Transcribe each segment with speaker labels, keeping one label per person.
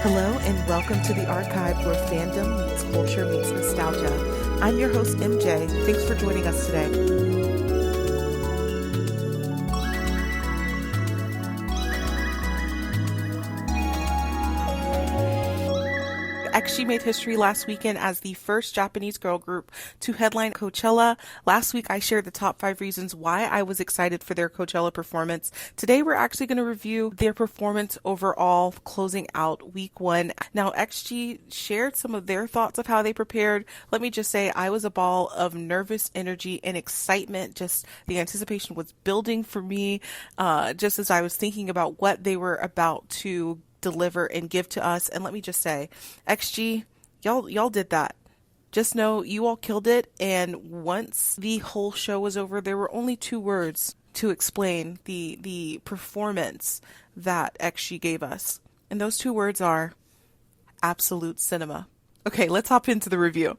Speaker 1: Hello and welcome to the archive where fandom meets culture meets nostalgia. I'm your host MJ. Thanks for joining us today. She made history last weekend as the first Japanese girl group to headline Coachella. Last week, I shared the top 5 reasons why I was excited for their Coachella performance. Today, we're actually going to review their performance overall, closing out week 1. Now, XG shared some of their thoughts of how they prepared. Let me just say, I was a ball of nervous energy and excitement. Just the anticipation was building for me, just as I was thinking about what they were about to deliver and give to us. And let me just say, XG, y'all did that. Just know you all killed it. And once the whole show was over, there were only 2 words to explain the performance that XG gave us. And those 2 words are absolute cinema. Okay, let's hop into the review.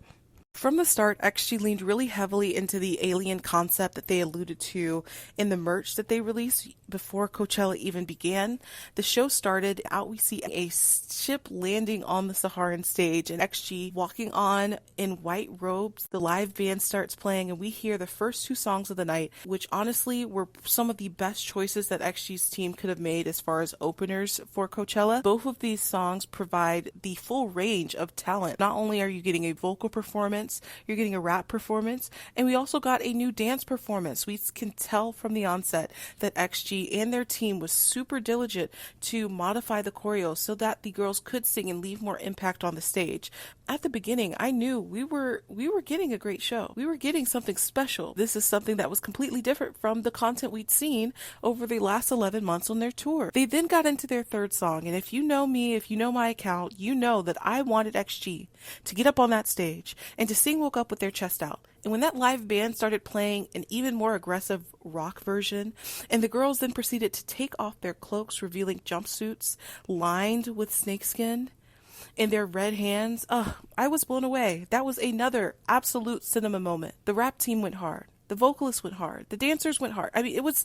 Speaker 1: From the start, XG leaned really heavily into the alien concept that they alluded to in the merch that they released before Coachella even began. The show started out, we see a ship landing on the Saharan stage and XG walking on in white robes. The live band starts playing and we hear the first 2 songs of the night, which honestly were some of the best choices that XG's team could have made as far as openers for Coachella. Both of these songs provide the full range of talent. Not only are you getting a vocal performance, you're getting a rap performance, and we also got a new dance performance. We can tell from the onset that XG and their team was super diligent to modify the choreo so that the girls could sing and leave more impact on the stage. At the beginning, I knew we were getting a great show. We were getting something special. This is something that was completely different from the content we'd seen over the last 11 months on their tour. They then got into their 3rd song, and if you know me, if you know my account, you know that I wanted XG to get up on that stage and to sing Woke Up with their chest out. And when that live band started playing an even more aggressive rock version, and the girls then proceeded to take off their cloaks, revealing jumpsuits lined with snakeskin in their red hands, I was blown away. That was another absolute cinema moment. The rap team went hard. The vocalists went hard. The dancers went hard. I mean, it was,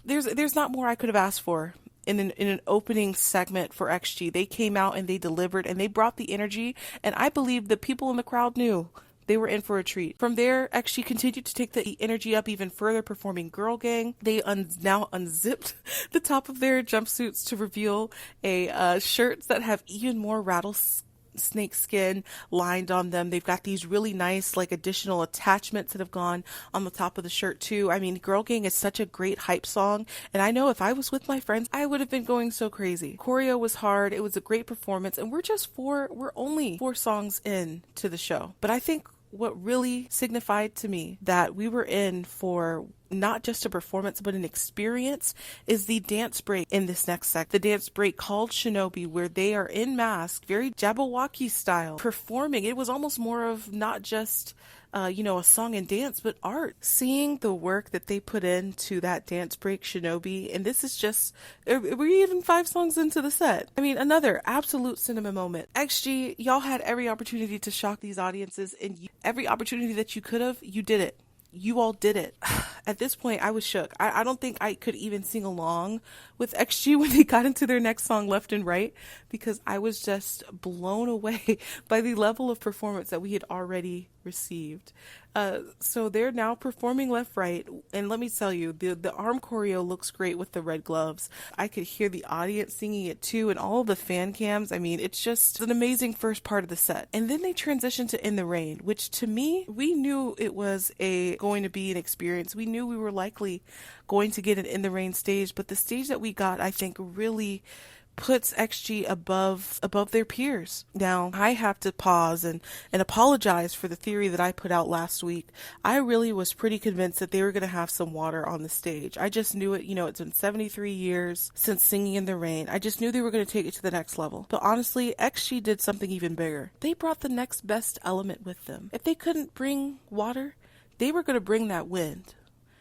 Speaker 1: there's not more I could have asked for in an opening segment for XG. They came out and they delivered and they brought the energy, and I believe the people in the crowd knew they were in for a treat. From there, XG continued to take the energy up even further, performing Girl Gang. They now unzipped the top of their jumpsuits to reveal shirts that have even more rattlesnake skin lined on them. They've got these really nice additional attachments that have gone on the top of the shirt too. I mean, Girl Gang is such a great hype song, and I know if I was with my friends, I would have been going so crazy. Choreo was hard. It was a great performance, and we're only 4 songs in to the show. But I think what really signified to me that we were in for not just a performance but an experience is the dance break in this next sec. The dance break called Shinobi, where they are in mask, very Jabberwocky style, performing. It was almost more of not just a song and dance, but art. Seeing the work that they put into that dance break, Shinobi, and this is just, we're even 5 songs into the set. I mean, another absolute cinema moment. XG, y'all had every opportunity to shock these audiences, and every opportunity that you could have, you did it. You all did it. At this point, I was shook. I don't think I could even sing along with XG when they got into their next song, Left and Right, because I was just blown away by the level of performance that we had already received. So they're now performing Left Right, and let me tell you, the arm choreo looks great with the red gloves. I could hear the audience singing it too, and all of the fan cams. I mean, it's just an amazing first part of the set. And then they transitioned to In the Rain, which to me, we knew it was going to be an experience. We knew we were likely going to get an In the Rain stage, but the stage that we got, I think, really puts XG above their peers. Now, I have to pause and apologize for the theory that I put out last week. I really was pretty convinced that they were going to have some water on the stage. I just knew it. It's been 73 years since Singing in the Rain. I just knew they were going to take it to the next level. But honestly, XG did something even bigger. They brought the next best element with them. If they couldn't bring water, they were going to bring that wind.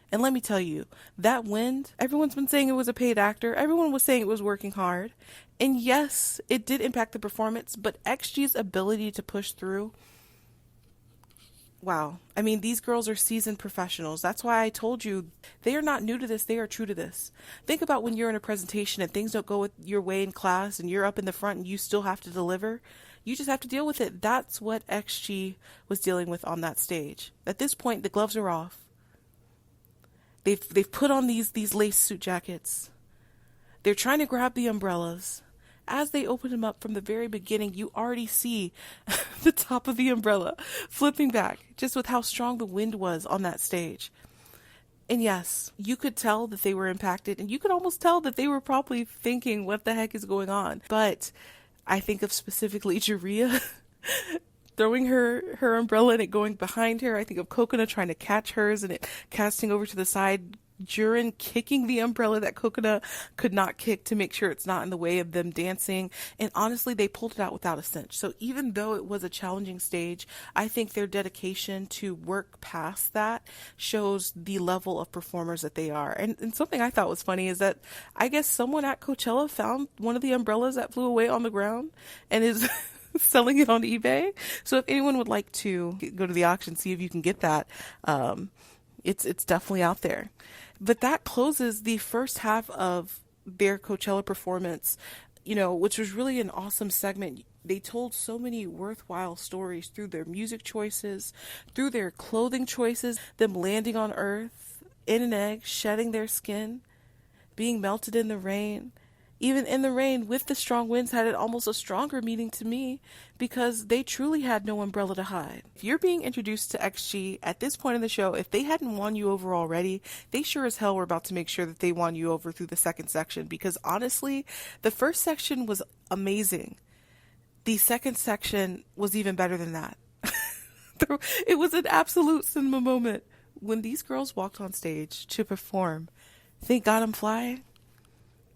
Speaker 1: And let me tell you, that wind, everyone's been saying it was a paid actor. Everyone was saying it was working hard. And yes, it did impact the performance, but XG's ability to push through Wow. I mean, these girls are seasoned professionals. That's why I told you they are not new to this. They are true to this. Think about when you're in a presentation and things don't go with your way in class and you're up in the front and you still have to deliver. You just have to deal with it. That's what XG was dealing with on that stage. At this point, the gloves are off. They've put on these lace suit jackets. They're trying to grab the umbrellas. As they open them up from the very beginning, you already see the top of the umbrella flipping back, just with how strong the wind was on that stage. And yes, you could tell that they were impacted, and you could almost tell that they were probably thinking, what the heck is going on? But I think of specifically Jaria throwing her umbrella and it going behind her. I think of Coconut trying to catch hers and it casting over to the side. Jurin kicking the umbrella that Coconut could not kick to make sure it's not in the way of them dancing. And honestly, they pulled it out without a cinch. So even though it was a challenging stage, I think their dedication to work past that shows the level of performers that they are. And something I thought was funny is that I guess someone at Coachella found one of the umbrellas that flew away on the ground and is selling it on eBay. So if anyone would like to go to the auction, see if you can get that, it's definitely out there. But that closes the first half of their Coachella performance, which was really an awesome segment. They told so many worthwhile stories through their music choices, through their clothing choices, them landing on Earth in an egg, shedding their skin, being melted in the rain. Even in the rain with the strong winds had it almost a stronger meaning to me because they truly had no umbrella to hide. If you're being introduced to XG at this point in the show, if they hadn't won you over already, they sure as hell were about to make sure that they won you over through the second section because honestly, the first section was amazing. The second section was even better than that. It was an absolute cinema moment. When these girls walked on stage to perform, Thank God I'm Fly,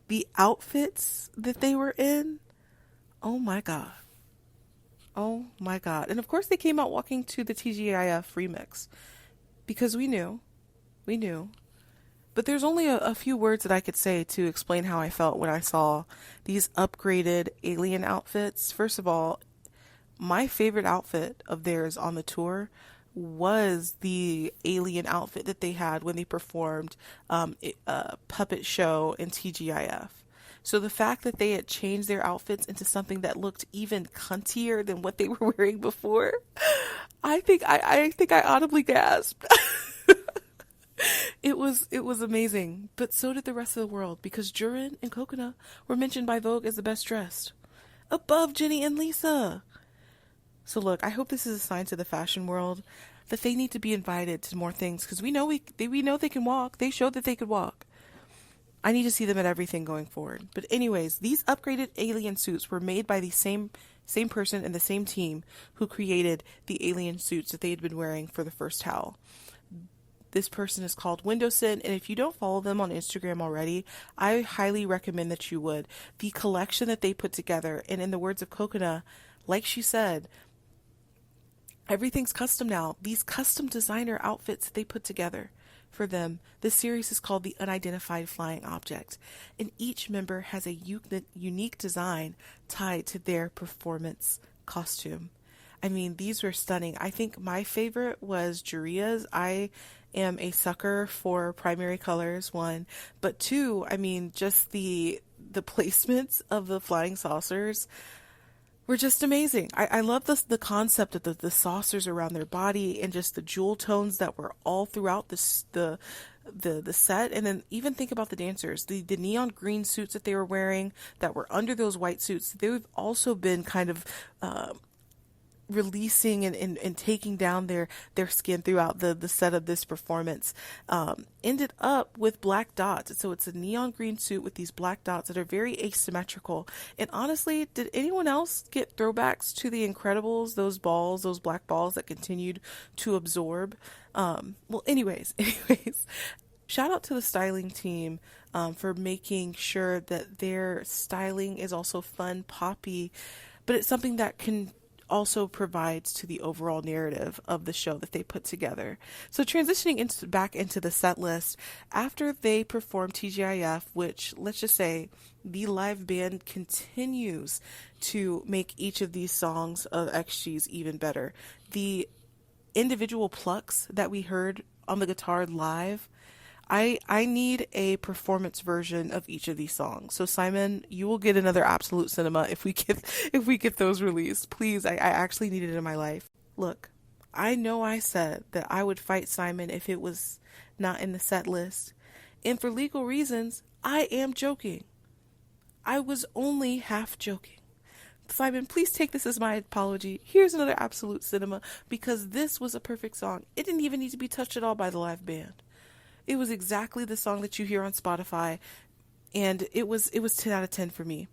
Speaker 1: the outfits that they were in, oh my God. Oh my God. And of course they came out walking to the TGIF remix because we knew. But there's only a few words that I could say to explain how I felt when I saw these upgraded alien outfits. First of all, my favorite outfit of theirs on the tour was the alien outfit that they had when they performed a puppet show in TGIF. So the fact that they had changed their outfits into something that looked even cuntier than what they were wearing before, I think I audibly gasped. It was amazing, but so did the rest of the world because Jurin and Coconut were mentioned by Vogue as the best dressed, above Jenny and Lisa. So look, I hope this is a sign to the fashion world that they need to be invited to more things because we know they can walk. They showed that they could walk. I need to see them at everything going forward. But anyways, these upgraded alien suits were made by the same person and the same team who created the alien suits that they had been wearing for the first towel. This person is called Windowson, and if you don't follow them on Instagram already, I highly recommend that you would. The collection that they put together, and in the words of Coconut, like she said, everything's custom now. These custom designer outfits they put together for them. This series is called The Unidentified Flying Object, and each member has a unique design tied to their performance costume. I mean, these were stunning. I think my favorite was Jaria's. I am a sucker for primary colors, one, but two, I mean, just the placements of the flying saucers were just amazing. I love the concept of the saucers around their body and just the jewel tones that were all throughout the set. And then even think about the dancers, the neon green suits that they were wearing that were under those white suits. They've also been kind of releasing and taking down their skin throughout the set of this performance. Ended up with black dots. So it's a neon green suit with these black dots that are very asymmetrical. And honestly, did anyone else get throwbacks to the Incredibles, those black balls that continued to absorb? Well, anyways, shout out to the styling team for making sure that their styling is also fun, poppy, but it's something that can also provides to the overall narrative of the show that they put together. So transitioning back into the set list, after they perform TGIF, which let's just say the live band continues to make each of these songs of XG's even better. The individual plucks that we heard on the guitar live, I need a performance version of each of these songs. So Simon, you will get another Absolute Cinema if we get those released. Please, I actually need it in my life. Look, I know I said that I would fight Simon if it was not in the set list. And for legal reasons, I am joking. I was only half joking. Simon, please take this as my apology. Here's another Absolute Cinema because this was a perfect song. It didn't even need to be touched at all by the live band. It was exactly the song that you hear on Spotify, and it was 10 out of 10 for me.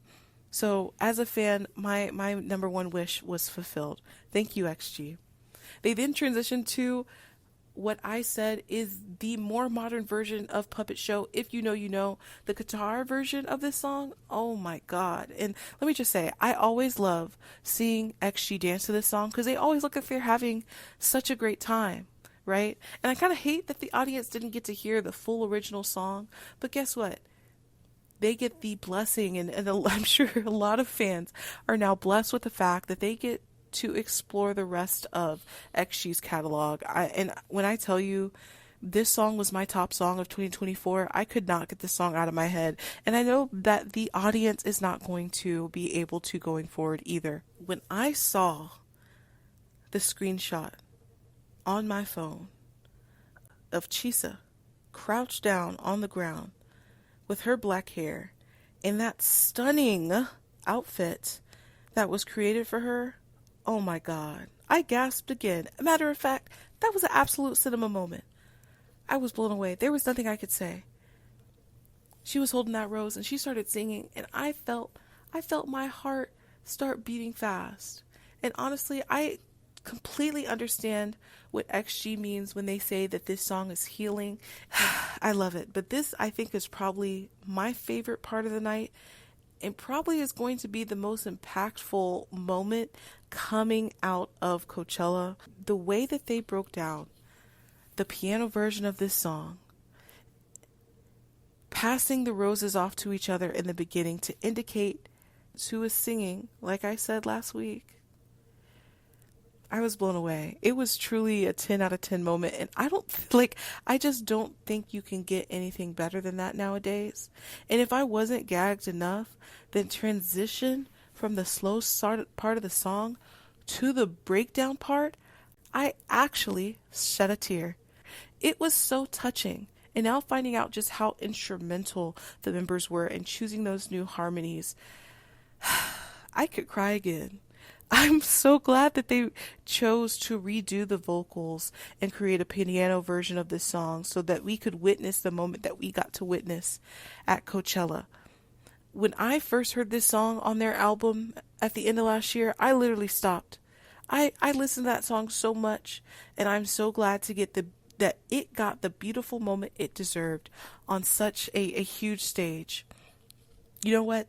Speaker 1: So as a fan, my number one wish was fulfilled. Thank you, XG. They then transitioned to what I said is the more modern version of Puppet Show. If you know, you know. The guitar version of this song, oh my god. And let me just say, I always love seeing XG dance to this song because they always look like they're having such a great time, right? And I kind of hate that the audience didn't get to hear the full original song, but guess what? They get the blessing, and I'm sure a lot of fans are now blessed with the fact that they get to explore the rest of XG's catalog. And when I tell you this song was my top song of 2024, I could not get this song out of my head. And I know that the audience is not going to be able to going forward either. When I saw the screenshot on my phone of Chisa crouched down on the ground with her black hair in that stunning outfit that was created for her, oh my god. I gasped again. Matter of fact, that was an Absolute Cinema moment. I was blown away. There was nothing I could say. She was holding that rose and she started singing, and I felt my heart start beating fast. And honestly, I completely understand what XG means when they say that this song is healing. I love it. But this, I think, is probably my favorite part of the night, and probably is going to be the most impactful moment coming out of Coachella. The way that they broke down the piano version of this song, passing the roses off to each other in the beginning to indicate who is singing, like I said last week. I was blown away. It was truly a 10 out of 10 moment, and I just don't think you can get anything better than that nowadays. And if I wasn't gagged enough, then transition from the slow start part of the song to the breakdown part, I actually shed a tear. It was so touching. And now finding out just how instrumental the members were in choosing those new harmonies, I could cry again. I'm so glad that they chose to redo the vocals and create a piano version of this song so that we could witness the moment that we got to witness at Coachella. When I first heard this song on their album at the end of last year, I literally stopped. I listened to that song so much, and I'm so glad to get that it got the beautiful moment it deserved on such a huge stage. You know what?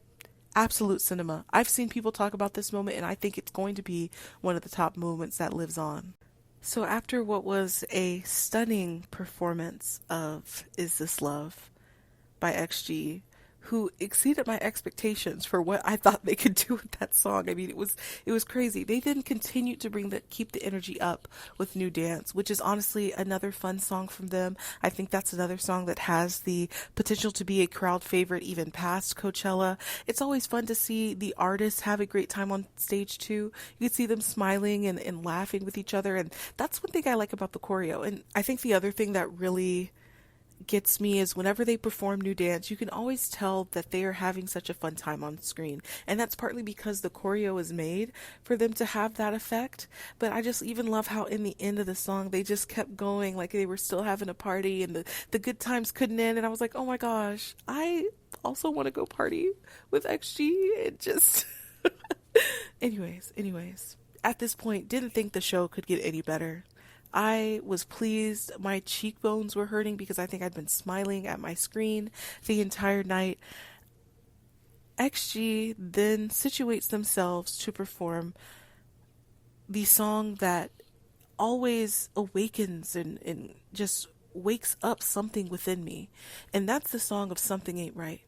Speaker 1: Absolute Cinema. I've seen people talk about this moment, and I think it's going to be one of the top moments that lives on. So after what was a stunning performance of Is This Love by XG, who exceeded my expectations for what I thought they could do with that song. I mean, it was crazy. They then continued to keep the energy up with New Dance, which is honestly another fun song from them. I think that's another song that has the potential to be a crowd favorite even past Coachella. It's always fun to see the artists have a great time on stage too. You can see them smiling and laughing with each other, and that's one thing I like about the choreo. And I think the other thing that really gets me is whenever they perform New Dance, you can always tell that they are having such a fun time on screen. And that's partly because the choreo is made for them to have that effect. But I just even love how in the end of the song, they just kept going like they were still having a party and the good times couldn't end. And I was like, oh my gosh, I also want to go party with XG. It just... Anyways. At this point, didn't think the show could get any better. I was pleased. My cheekbones were hurting because I think I'd been smiling at my screen the entire night. XG then situates themselves to perform the song that always awakens and just wakes up something within me. And that's the song of Something Ain't Right.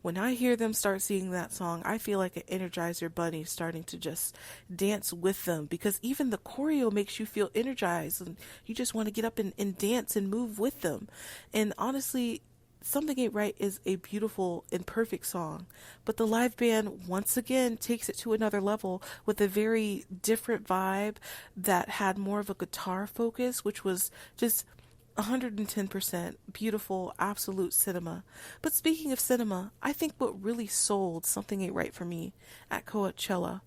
Speaker 1: When I hear them start singing that song, I feel like an Energizer bunny starting to just dance with them, because even the choreo makes you feel energized and you just want to get up and dance and move with them. And honestly, Something Ain't Right is a beautiful and perfect song, but the live band once again takes it to another level with a very different vibe that had more of a guitar focus, which was just 110% beautiful, absolute cinema. But speaking of cinema, I think what really sold Something Ain't Right for me at Coachella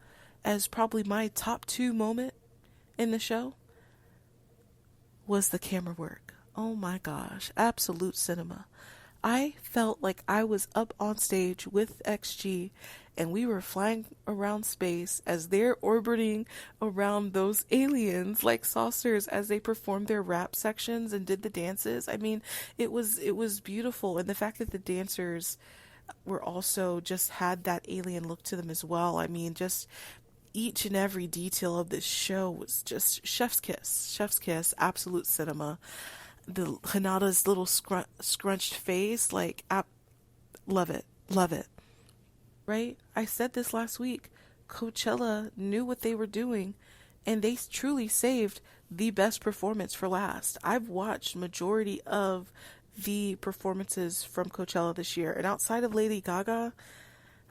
Speaker 1: as probably my top two moment in the show was the camera work. Oh my gosh, absolute cinema. I felt like I was up on stage with XG and we were flying around space as they're orbiting around those aliens like saucers as they performed their rap sections and did the dances. I mean, it was beautiful, and the fact that the dancers were also just had that alien look to them as well. I mean, just each and every detail of this show was just chef's kiss, absolute cinema. The Hanada's little scrunched face, like, love it, love it. Right? I said this last week. Coachella knew what they were doing, and they truly saved the best performance for last. I've watched majority of the performances from Coachella this year, and outside of Lady Gaga,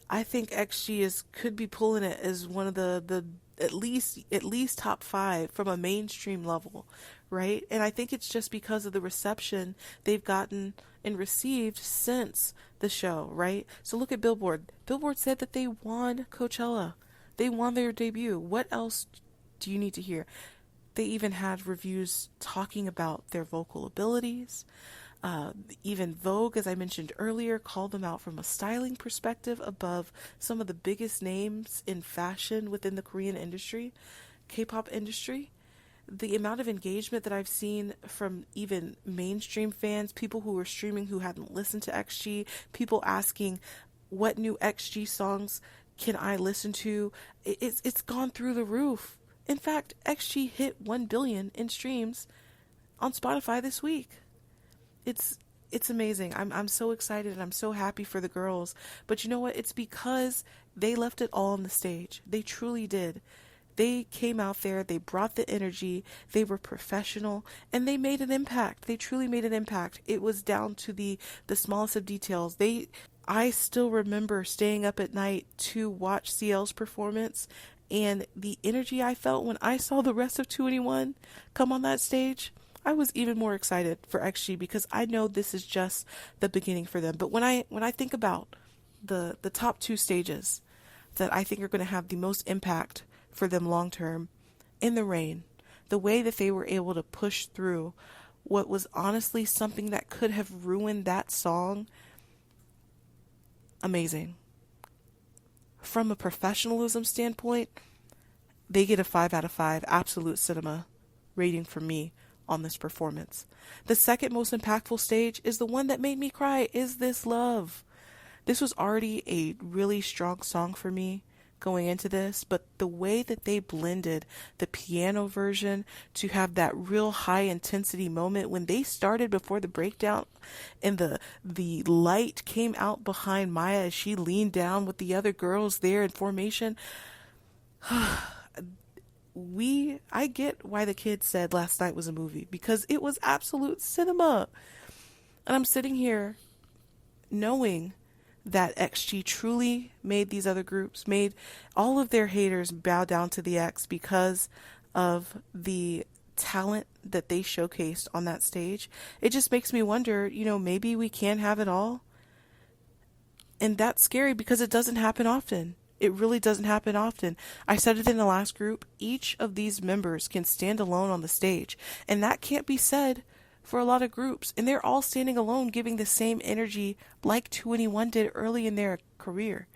Speaker 1: I think XG is could be pulling it as one of the at least top five from a mainstream level, right? And I think it's just because of the reception they've gotten and received since the show, right? So look at Billboard. Billboard said that they won Coachella. They won their debut. What else do you need to hear? They even had reviews talking about their vocal abilities. Even Vogue, as I mentioned earlier, called them out from a styling perspective above some of the biggest names in fashion within the Korean industry, K-pop industry. The amount of engagement that I've seen from even mainstream fans, people who were streaming who hadn't listened to XG, people asking what new XG songs can I listen to, it's gone through the roof. In fact, XG hit 1 billion in streams on Spotify this week. It's amazing. I'm so excited and I'm so happy for the girls. But you know what? It's because they left it all on the stage. They truly did. They came out there, they brought the energy, they were professional, and they made an impact. They truly made an impact. It was down to the smallest of details. I still remember staying up at night to watch CL's performance, and the energy I felt when I saw the rest of 2NE1 come on that stage. I was even more excited for XG because I know this is just the beginning for them. But when I think about the top two stages that I think are going to have the most impact for them long term, In the Rain, the way that they were able to push through what was honestly something that could have ruined that song, amazing. From a professionalism standpoint, they get a 5 out of 5 absolute cinema rating from me on this performance. The second most impactful stage is the one that made me cry, Is This Love? This was already a really strong song for me going into this, but the way that they blended the piano version to have that real high intensity moment when they started before the breakdown and the light came out behind Maya as she leaned down with the other girls there in formation. I get why the kids said last night was a movie, because it was absolute cinema. And I'm sitting here knowing that XG truly made these other groups, made all of their haters bow down to the X because of the talent that they showcased on that stage. It just makes me wonder, maybe we can have it all. And that's scary because it doesn't happen often. It really doesn't happen often. I said it in the last group. Each of these members can stand alone on the stage. And that can't be said for a lot of groups. And they're all standing alone, giving the same energy like 2NE1 did early in their career.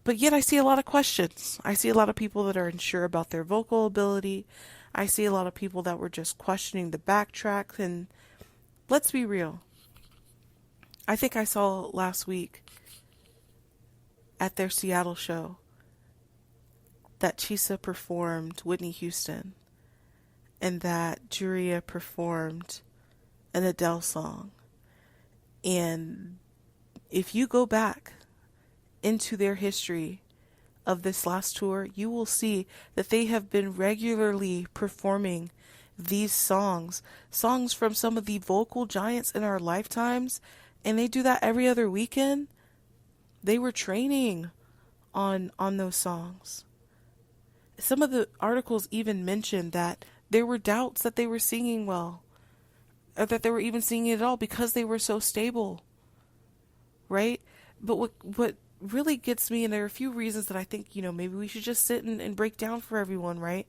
Speaker 1: But yet I see a lot of questions. I see a lot of people that are unsure about their vocal ability. I see a lot of people that were just questioning the backtrack. And let's be real. I think I saw last week at their Seattle show that Chisa performed Whitney Houston and that Juria performed an Adele song. And If you go back into their history of this last tour, you will see that they have been regularly performing these songs from some of the vocal giants in our lifetimes, and they do that every other weekend. They were training on those songs. Some of the articles even mentioned that there were doubts that they were singing well, or that they were even singing at all because they were so stable, right? But what really gets me, and there are a few reasons that I think, maybe we should just sit and break down for everyone, right?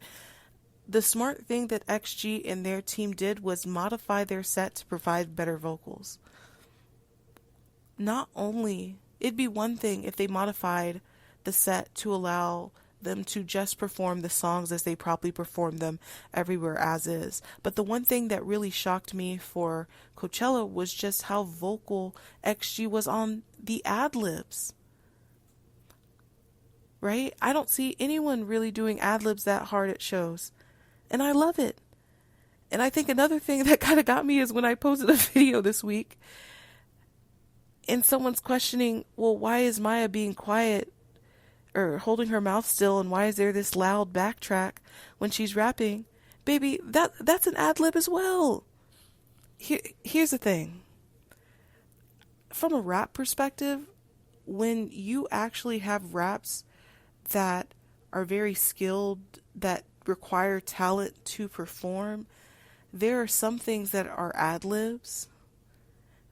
Speaker 1: The smart thing that XG and their team did was modify their set to provide better vocals. Not only, it'd be one thing if they modified the set to allow them to just perform the songs as they probably perform them everywhere as is. But the one thing that really shocked me for Coachella was just how vocal XG was on the ad-libs. Right? I don't see anyone really doing ad-libs that hard at shows. And I love it. And I think another thing that kind of got me is when I posted a video this week and someone's questioning, well, why is Maya being quiet or holding her mouth still, and why is there this loud backtrack when she's rapping? Baby, that's an ad-lib as well. Here's the thing. From a rap perspective, when you actually have raps that are very skilled, that require talent to perform, there are some things that are ad-libs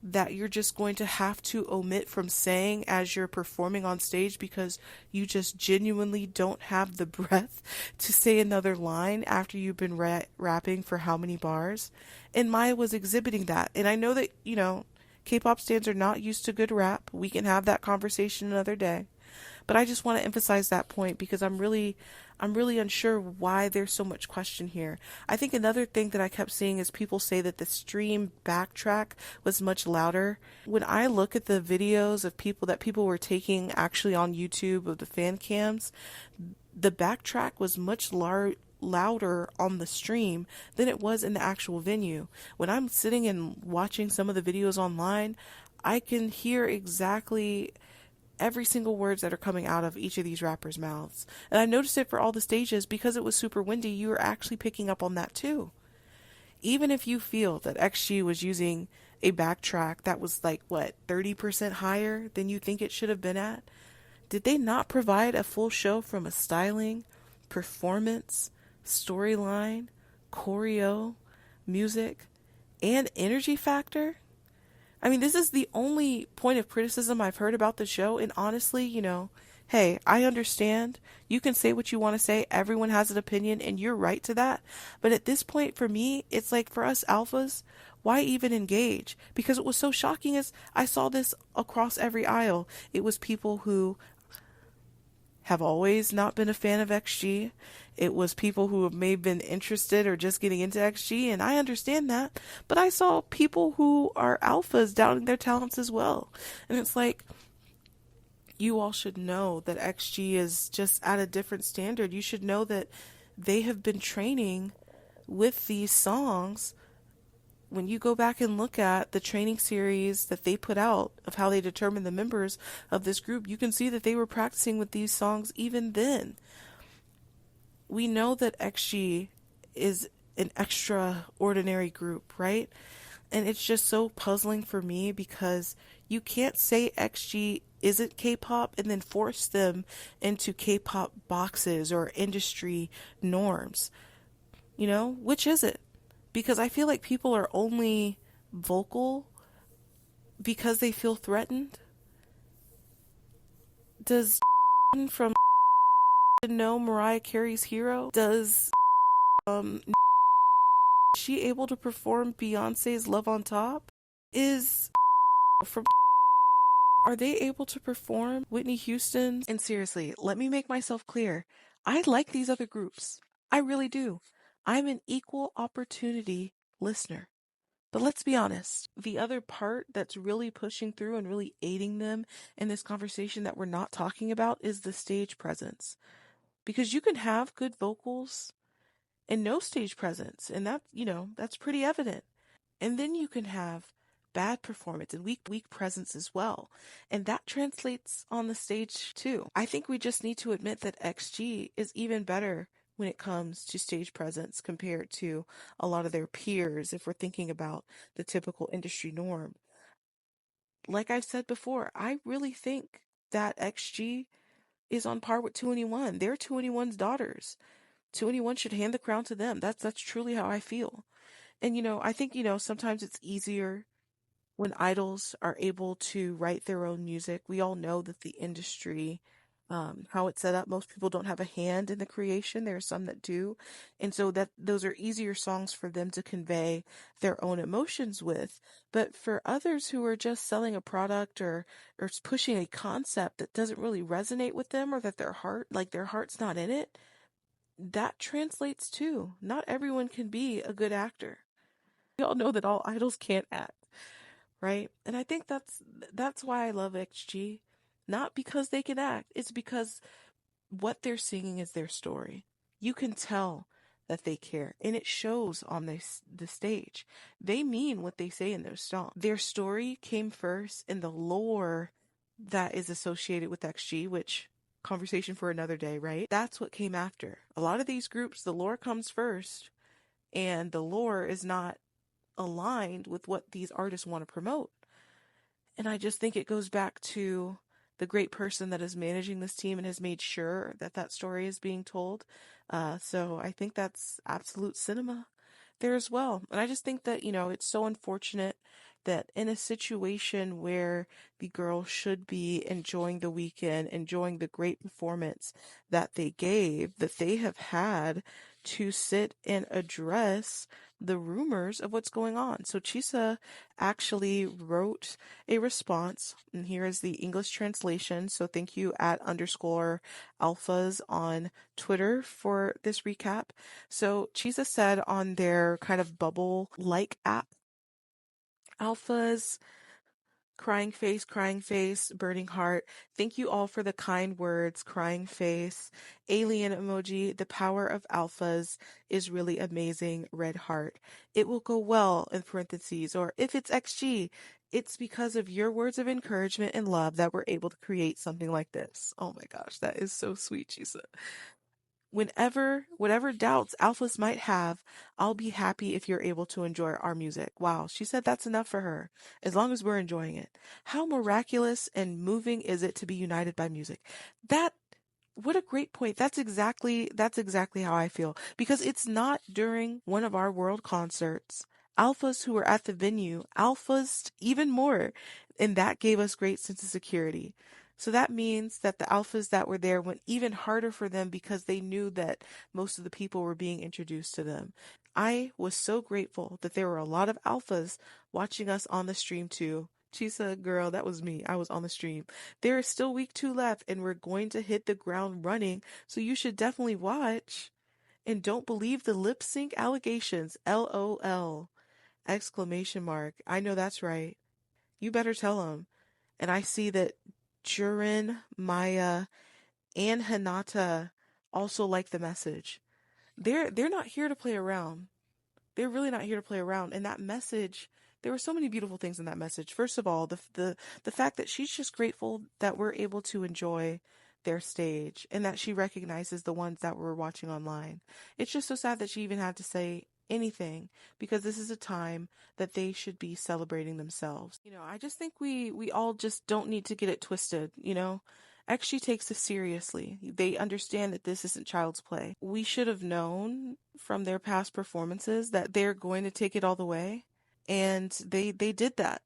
Speaker 1: that you're just going to have to omit from saying as you're performing on stage because you just genuinely don't have the breath to say another line after you've been rapping for how many bars. And Maya was exhibiting that. And I know that, K-pop stans are not used to good rap. We can have that conversation another day. But I just want to emphasize that point because I'm really unsure why there's so much question here. I think another thing that I kept seeing is people say that the stream backtrack was much louder. When I look at the videos of people were taking actually on YouTube of the fan cams, the backtrack was much louder on the stream than it was in the actual venue. When I'm sitting and watching some of the videos online, I can hear exactly every single words that are coming out of each of these rappers' mouths. And I noticed it for all the stages because it was super windy. You were actually picking up on that too. Even if you feel that XG was using a backtrack that was like, 30% higher than you think it should have been at, did they not provide a full show from a styling, performance, storyline, choreo, music, and energy factor? I mean, this is the only point of criticism I've heard about the show, and honestly, hey, I understand. You can say what you want to say. Everyone has an opinion, and you're right to that. But at this point, for me, it's like for us alphas, why even engage? Because it was so shocking as I saw this across every aisle. It was people who have always not been a fan of XG. It was people who may have been interested or just getting into XG, and I understand that. But I saw people who are alphas doubting their talents as well. And it's like, you all should know that XG is just at a different standard. You should know that they have been training with these songs. When you go back and look at the training series that they put out of how they determine the members of this group, you can see that they were practicing with these songs even then. We know that XG is an extraordinary group, right? And it's just so puzzling for me because you can't say XG isn't K-pop and then force them into K-pop boxes or industry norms. Which is it? Because I feel like people are only vocal because they feel threatened. Does from know Mariah Carey's Hero? Does she able to perform Beyonce's Love on Top? Is from are they able to perform Whitney Houston's? And seriously, let me make myself clear. I like these other groups. I really do. I'm an equal opportunity listener. But let's be honest, the other part that's really pushing through and really aiding them in this conversation that we're not talking about is the stage presence. Because you can have good vocals and no stage presence, and that's pretty evident. And then you can have bad performance and weak presence as well. And that translates on the stage too. I think we just need to admit that XG is even better when it comes to stage presence compared to a lot of their peers if we're thinking about the typical industry norm. Like I've said before, I really think that XG is on par with 2NE1. They're 2NE1's daughters. 2NE1 should hand the crown to them. That's truly how I feel. And I think, sometimes it's easier when idols are able to write their own music. We all know that the industry, how it's set up, most people don't have a hand in the creation. There are some that do. And so that those are easier songs for them to convey their own emotions with. But for others who are just selling a product or pushing a concept that doesn't really resonate with them or that their heart's not in it, that translates too. Not everyone can be a good actor. We all know that all idols can't act, right? And I think that's why I love XG. Not because they can act, it's because what they're singing is their story. You can tell that they care, and it shows on the stage. They mean what they say in their song. Their story came first, and the lore that is associated with XG, which conversation for another day, right? That's what came after. A lot of these groups, the lore comes first, and the lore is not aligned with what these artists want to promote. And I just think it goes back to the great person that is managing this team and has made sure that that story is being told. So I think that's absolute cinema there as well. And I just think that, it's so unfortunate that in a situation where the girls should be enjoying the weekend, enjoying the great performance that they gave, that they have had to sit and address the rumors of what's going on. So Chisa actually wrote a response, and here is the English translation. So thank you at underscore ALPHAZ on Twitter for this recap. So Chisa said on their kind of bubble like app, ALPHAZ, crying face, burning heart. Thank you all for the kind words, crying face, alien emoji. The power of ALPHAZ is really amazing, red heart. It will go well in parentheses, or if it's XG, it's because of your words of encouragement and love that we're able to create something like this. Oh my gosh, that is so sweet, she said. Whatever doubts ALPHAZ might have, I'll be happy if you're able to enjoy our music. Wow, she said that's enough for her, as long as we're enjoying it. How miraculous and moving is it to be united by music? That What a great point. That's exactly how I feel. Because it's not during one of our world concerts. ALPHAZ who were at the venue, ALPHAZ even more. And that gave us great sense of security. So that means that the ALPHAZ that were there went even harder for them because they knew that most of the people were being introduced to them. I was so grateful that there were a lot of ALPHAZ watching us on the stream too. Chisa, girl, that was me. I was on the stream. There is still week 2 left, and we're going to hit the ground running, so you should definitely watch. And don't believe the lip sync allegations. LOL. Exclamation mark. I know that's right. You better tell them. And I see that Jurin, Maya, and Hinata also like the message. They're not here to play around. They're really not here to play around. And that message, there were so many beautiful things in that message. First of all, the fact that she's just grateful that we're able to enjoy their stage and that she recognizes the ones that we're watching online. It's just so sad that she even had to say anything because this is a time that they should be celebrating themselves. I just think we all just don't need to get it twisted. Actually takes this seriously. They understand that this isn't child's play. We should have known from their past performances that they're going to take it all the way, and they did that.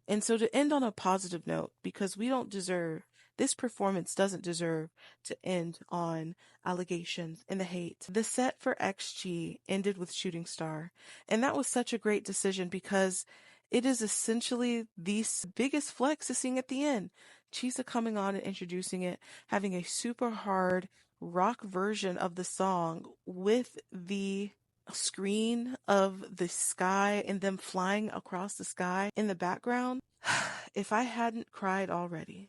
Speaker 1: And so to end on a positive note, because we don't deserve, this performance doesn't deserve to end on allegations and the hate. The set for XG ended with Shooting Star, and that was such a great decision because it is essentially the biggest flex to seeing at the end. Chisa coming on and introducing it, having a super hard rock version of the song with the screen of the sky and them flying across the sky in the background. If I hadn't cried already,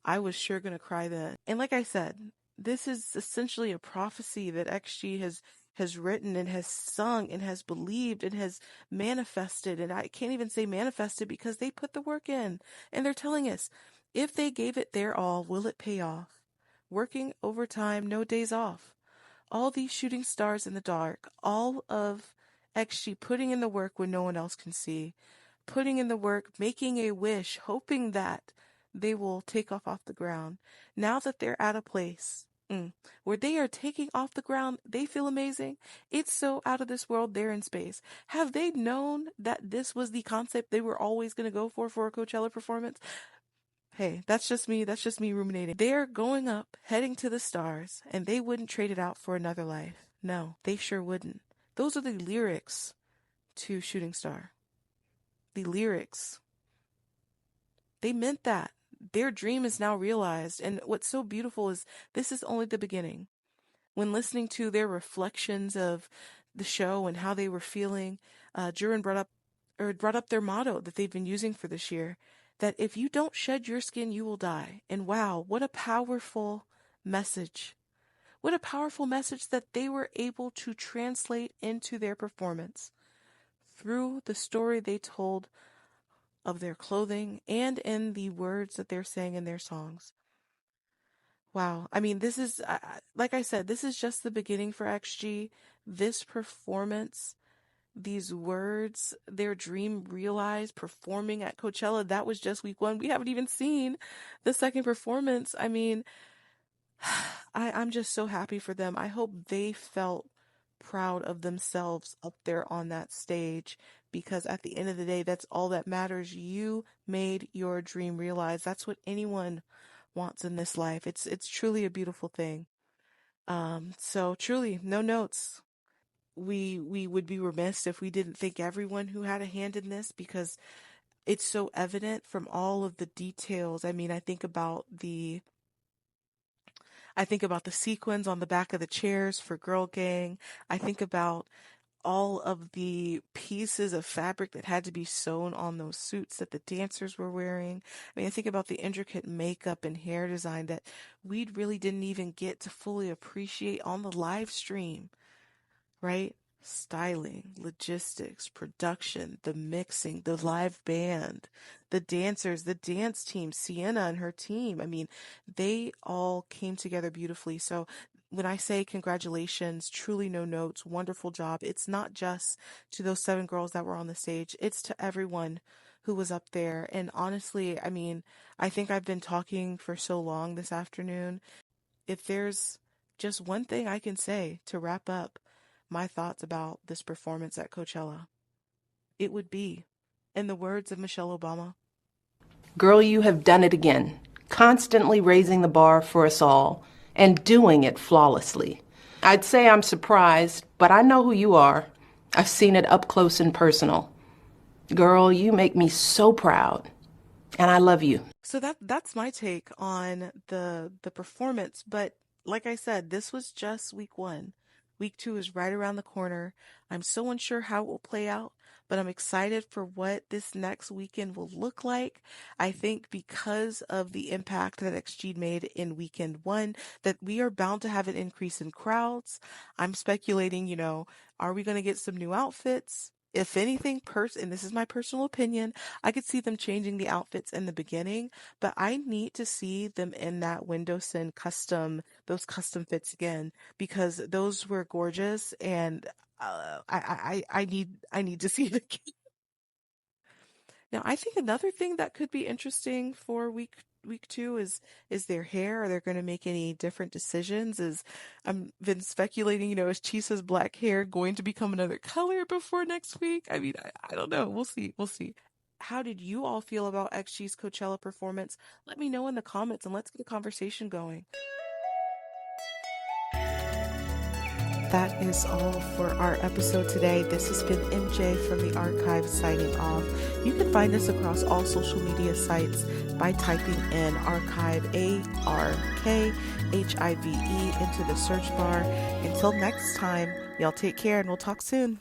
Speaker 1: I was sure gonna cry then. And like I said, this is essentially a prophecy that XG has has written and has sung and has believed and has manifested. And I can't even say manifested because they put the work in. And they're telling us if they gave it their all, will it pay off? Working overtime, no days off. All these shooting stars in the dark, all of XG putting in the work when no one else can see, putting in the work, making a wish, hoping that they will take off the ground. Now that they're at a place where they are taking off the ground, they feel amazing. It's so out of this world, they're in space. Have they known that this was the concept they were always going to go for a Coachella performance? Hey, that's just me. That's just me ruminating. They're going up, heading to the stars, and they wouldn't trade it out for another life. No, they sure wouldn't. Those are the lyrics to Shooting Star. The lyrics. They meant that. Their dream is now realized. And what's so beautiful is this is only the beginning. When listening to their reflections of the show and how they were feeling, Jurin brought up their motto that they've been using for this year, that if you don't shed your skin, you will die. And wow, what a powerful message. What a powerful message that they were able to translate into their performance through the story they told of their clothing and in the words that they're saying in their songs. Wow. I mean, this is, like I said, this is just the beginning for XG. This performance, these words, their dream realized, performing at Coachella, that was just week one. We haven't even seen the second performance. I mean, I'm just so happy for them. I hope they felt proud of themselves up there on that stage, because at the end of the day, that's all that matters. You made your dream realize. That's what anyone wants in this life. It's truly a beautiful thing. So truly, no notes. We would be remiss if we didn't thank everyone who had a hand in this, because it's so evident from all of the details. I mean, I think about the sequins on the back of the chairs for Girl Gang. I think about all of the pieces of fabric that had to be sewn on those suits that the dancers were wearing. I mean, I think about the intricate makeup and hair design that we really didn't even get to fully appreciate on the live stream, right? Styling, logistics, production, the mixing, the live band, the dancers, the dance team, Sienna and her team. I mean, they all came together beautifully. So when I say congratulations, truly no notes, wonderful job, it's not just to those 7 girls that were on the stage, it's to everyone who was up there. And honestly, I mean, I think I've been talking for so long this afternoon. If there's just one thing I can say to wrap up my thoughts about this performance at Coachella, it would be, in the words of Michelle Obama,
Speaker 2: "Girl, you have done it again, constantly raising the bar for us all and doing it flawlessly. I'd say I'm surprised, but I know who you are. I've seen it up close and personal. Girl, you make me so proud, and I love you."
Speaker 1: So that's my take on the performance. But like I said, this was just week one. Week two is right around the corner. I'm so unsure how it will play out, but I'm excited for what this next weekend will look like. I think because of the impact that XG made in weekend one, that we are bound to have an increase in crowds. I'm speculating, are we going to get some new outfits? If anything, and this is my personal opinion, I could see them changing the outfits in the beginning, but I need to see them in that windowsin those custom fits again, because those were gorgeous, and I need to see it again. Now, I think another thing that could be interesting for week two is their hair. Are they going to make any different decisions? I'm been speculating, is Chisa's black hair going to become another color before next week? I mean, I don't know. We'll see. We'll see. How did you all feel about XG's Coachella performance? Let me know in the comments and let's get a conversation going. That is all for our episode today. This has been MJ from the Archive signing off. You can find us across all social media sites by typing in Archive, ARKHIVE, into the search bar. Until next time, y'all take care and we'll talk soon.